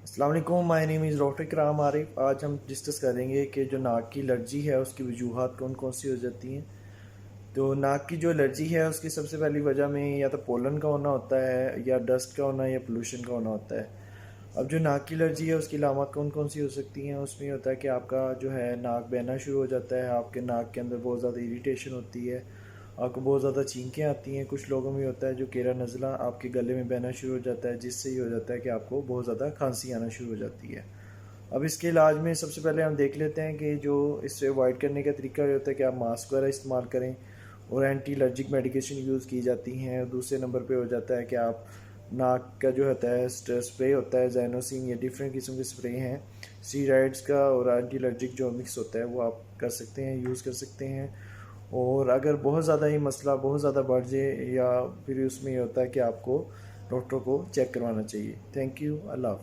السلام علیکم، مائی نیم is doctor کرام عارف۔ آج ہم ڈسکس کریں گے کہ جو ناک کی الرجی ہے اس کی وجوہات کون کون سی ہو جاتی ہیں۔ تو ناک کی جو الرجی ہے اس کی سب سے پہلی وجہ میں یا تو پولن کا ہونا ہوتا ہے، یا ڈسٹ کا ہونا، یا پولوشن کا ہونا ہوتا ہے۔ اب جو ناک کی الرجی ہے اس کی علامات کون کون سی ہو سکتی ہیں، اس میں یہ ہوتا ہے کہ آپ کا جو ہے ناک بہنا شروع ہو جاتا ہے، آپ کے ناک کے اندر بہت زیادہ اریٹیشن ہوتی ہے، آپ کو بہت زیادہ چھینکیں آتی ہیں۔ کچھ لوگوں میں ہوتا ہے جو کیرا نزلہ آپ کے گلے میں بہنا شروع ہو جاتا ہے، جس سے یہ ہو جاتا ہے کہ آپ کو بہت زیادہ کھانسی آنا شروع ہو جاتی ہے۔ اب اس کے علاج میں سب سے پہلے ہم دیکھ لیتے ہیں کہ جو اس سے اوائڈ کرنے کا طریقہ یہ ہوتا ہے کہ آپ ماسک وغیرہ استعمال کریں اور اینٹی الرجک میڈیکیشن یوز کی جاتی ہیں۔ اور دوسرے نمبر پہ ہو جاتا ہے کہ آپ ناک کا جو ہوتا ہے اسپرے ہوتا ہے زینوسین، یا ڈفرینٹ قسم کے اسپرے ہیں اسٹیرائڈس کا اور اینٹی الرجک جو مکس ہوتا ہے وہ آپ کر سکتے ہیں، یوز کر سکتے ہیں۔ اور اگر بہت زیادہ ہی مسئلہ بہت زیادہ بڑھ جائے یا پھر اس میں یہ ہوتا ہے کہ آپ کو ڈاکٹر کو چیک کروانا چاہیے۔ تھینک یو، اللہ حافظ۔